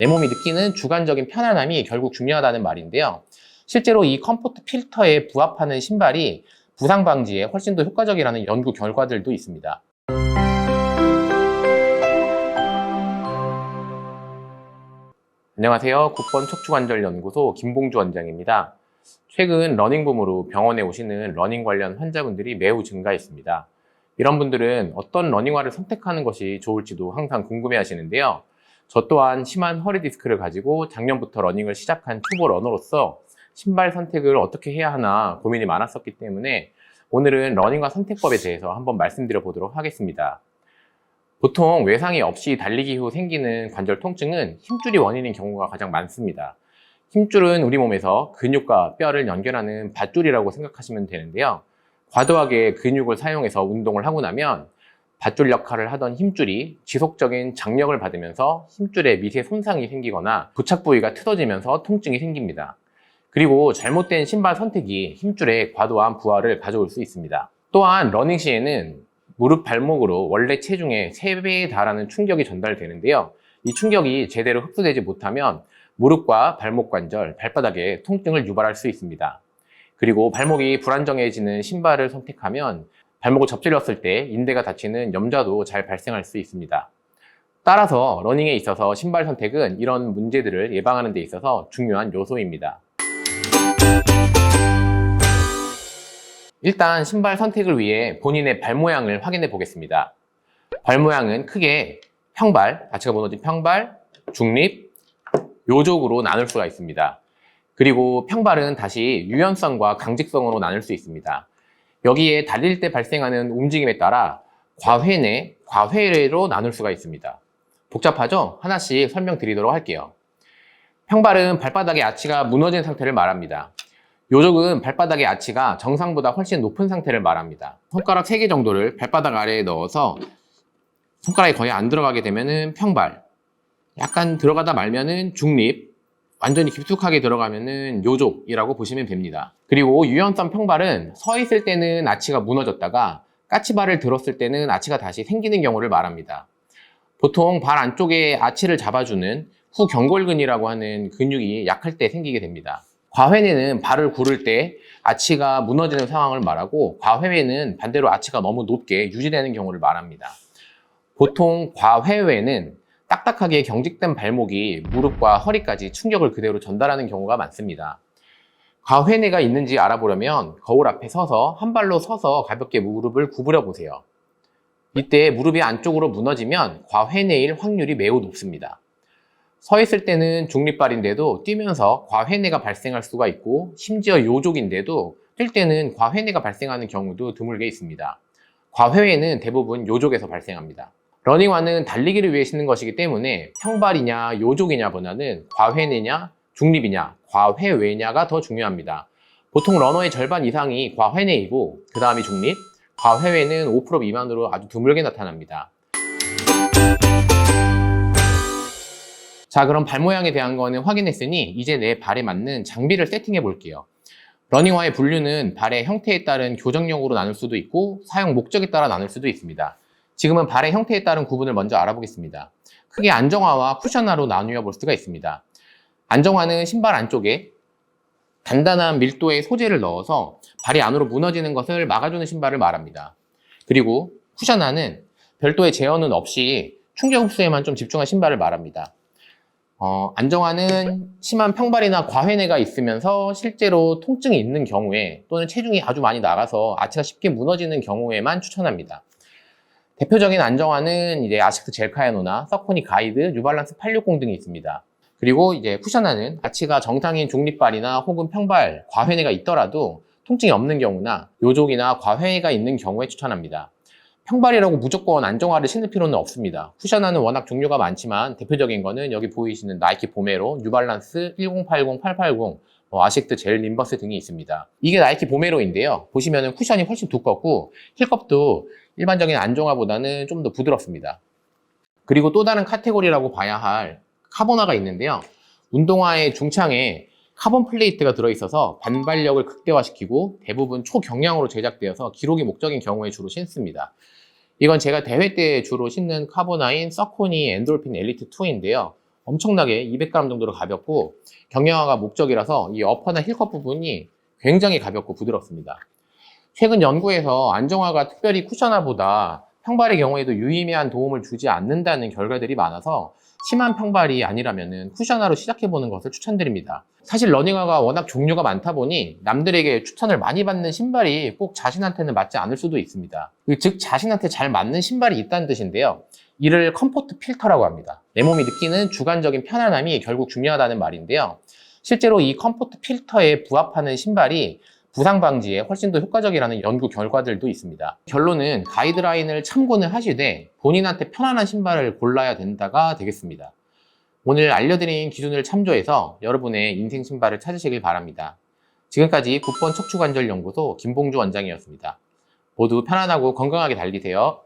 내 몸이 느끼는 주관적인 편안함이 결국 중요하다는 말인데요. 실제로 이 컴포트 필터에 부합하는 신발이 부상 방지에 훨씬 더 효과적이라는 연구 결과들도 있습니다. 안녕하세요. 국번 척추관절연구소 김봉주 원장입니다. 최근 러닝붐으로 병원에 오시는 러닝 관련 환자분들이 매우 증가했습니다. 이런 분들은 어떤 러닝화를 선택하는 것이 좋을지도 항상 궁금해 하시는데요. 저 또한 심한 허리 디스크를 가지고 작년부터 러닝을 시작한 초보 러너로서 신발 선택을 어떻게 해야 하나 고민이 많았었기 때문에 오늘은 러닝화 선택법에 대해서 한번 말씀드려 보도록 하겠습니다. 보통 외상이 없이 달리기 후 생기는 관절 통증은 힘줄이 원인인 경우가 가장 많습니다. 힘줄은 우리 몸에서 근육과 뼈를 연결하는 밧줄이라고 생각하시면 되는데요. 과도하게 근육을 사용해서 운동을 하고 나면 밧줄 역할을 하던 힘줄이 지속적인 장력을 받으면서 힘줄에 미세 손상이 생기거나 부착 부위가 틀어지면서 통증이 생깁니다. 그리고 잘못된 신발 선택이 힘줄에 과도한 부하를 가져올 수 있습니다. 또한 러닝 시에는 무릎 발목으로 원래 체중의 3배에 달하는 충격이 전달되는데요. 이 충격이 제대로 흡수되지 못하면 무릎과 발목 관절, 발바닥에 통증을 유발할 수 있습니다. 그리고 발목이 불안정해지는 신발을 선택하면 발목을 접질렀을 때 인대가 다치는 염좌도 잘 발생할 수 있습니다. 따라서 러닝에 있어서 신발 선택은 이런 문제들을 예방하는 데 있어서 중요한 요소입니다. 일단 신발 선택을 위해 본인의 발 모양을 확인해 보겠습니다. 발 모양은 크게 평발, 아치가 무너진 평발, 중립, 요족으로 나눌 수가 있습니다. 그리고 평발은 다시 유연성과 강직성으로 나눌 수 있습니다. 여기에 달릴 때 발생하는 움직임에 따라 과회내, 과회외로 나눌 수가 있습니다. 복잡하죠? 하나씩 설명드리도록 할게요. 평발은 발바닥의 아치가 무너진 상태를 말합니다. 요족은 발바닥의 아치가 정상보다 훨씬 높은 상태를 말합니다. 손가락 3개 정도를 발바닥 아래에 넣어서 손가락이 거의 안 들어가게 되면은 평발, 약간 들어가다 말면은 중립, 완전히 깊숙하게 들어가면은 요족이라고 보시면 됩니다. 그리고 유연성 평발은 서 있을 때는 아치가 무너졌다가 까치발을 들었을 때는 아치가 다시 생기는 경우를 말합니다. 보통 발 안쪽에 아치를 잡아주는 후경골근이라고 하는 근육이 약할 때 생기게 됩니다. 과회내는 발을 구를 때 아치가 무너지는 상황을 말하고 과회외는 반대로 아치가 너무 높게 유지되는 경우를 말합니다. 보통 과회외는 딱딱하게 경직된 발목이 무릎과 허리까지 충격을 그대로 전달하는 경우가 많습니다. 과회내가 있는지 알아보려면 거울 앞에 서서 한 발로 서서 가볍게 무릎을 구부려 보세요. 이때 무릎이 안쪽으로 무너지면 과회내일 확률이 매우 높습니다. 서 있을 때는 중립발인데도 뛰면서 과회내가 발생할 수가 있고 심지어 요족인데도 뛸 때는 과회내가 발생하는 경우도 드물게 있습니다. 과회외는 대부분 요족에서 발생합니다. 러닝화는 달리기를 위해 신는 것이기 때문에 평발이냐 요족이냐 보다는 과회내냐 중립이냐 과회외냐가 더 중요합니다. 보통 러너의 절반 이상이 과회내이고 그 다음이 중립, 과회외는 5% 미만으로 아주 드물게 나타납니다. 자, 그럼 발 모양에 대한 거는 확인했으니 이제 내 발에 맞는 장비를 세팅해 볼게요. 러닝화의 분류는 발의 형태에 따른 교정용으로 나눌 수도 있고 사용 목적에 따라 나눌 수도 있습니다. 지금은 발의 형태에 따른 구분을 먼저 알아보겠습니다. 크게 안정화와 쿠션화로 나누어 볼 수가 있습니다. 안정화는 신발 안쪽에 단단한 밀도의 소재를 넣어서 발이 안으로 무너지는 것을 막아주는 신발을 말합니다. 그리고 쿠션화는 별도의 제어는 없이 충격 흡수에만 좀 집중한 신발을 말합니다. 안정화는 심한 평발이나 과회내가 있으면서 실제로 통증이 있는 경우에 또는 체중이 아주 많이 나가서 아치가 쉽게 무너지는 경우에만 추천합니다. 대표적인 안정화는 이제 아식스 젤카야노나 서코니 가이드, 뉴발란스 860 등이 있습니다. 그리고 이제 쿠션화는 아치가 정상인 중립발이나 혹은 평발, 과회내가 있더라도 통증이 없는 경우나 요족이나 과회가 있는 경우에 추천합니다. 평발이라고 무조건 안정화를 신을 필요는 없습니다. 쿠션화는 워낙 종류가 많지만 대표적인 거는 여기 보이시는 나이키 보메로, 뉴발란스 1080, 880, 아식스 젤 림버스 등이 있습니다. 이게 나이키 보메로인데요. 보시면은 쿠션이 훨씬 두껍고 힐컵도 일반적인 안정화보다는 좀 더 부드럽습니다. 그리고 또 다른 카테고리라고 봐야 할 카본화가 있는데요. 운동화의 중창에 카본 플레이트가 들어있어서 반발력을 극대화시키고 대부분 초경량으로 제작되어서 기록이 목적인 경우에 주로 신습니다. 이건 제가 대회 때 주로 신는 카본화인 서코니 엔돌핀 엘리트 2인데요. 엄청나게 200g 정도로 가볍고 경량화가 목적이라서 이 어퍼나 힐컵 부분이 굉장히 가볍고 부드럽습니다. 최근 연구에서 안정화가 특별히 쿠셔나보다 평발의 경우에도 유의미한 도움을 주지 않는다는 결과들이 많아서 심한 평발이 아니라면 쿠셔나로 시작해보는 것을 추천드립니다. 사실 러닝화가 워낙 종류가 많다 보니 남들에게 추천을 많이 받는 신발이 꼭 자신한테는 맞지 않을 수도 있습니다. 즉 자신한테 잘 맞는 신발이 있다는 뜻인데요. 이를 컴포트 필터라고 합니다. 내 몸이 느끼는 주관적인 편안함이 결국 중요하다는 말인데요. 실제로 이 컴포트 필터에 부합하는 신발이 부상 방지에 훨씬 더 효과적이라는 연구 결과들도 있습니다. 결론은 가이드라인을 참고는 하시되 본인한테 편안한 신발을 골라야 된다가 되겠습니다. 오늘 알려드린 기준을 참조해서 여러분의 인생 신발을 찾으시길 바랍니다. 지금까지 9번 척추관절연구소 김봉주 원장이었습니다. 모두 편안하고 건강하게 달리세요.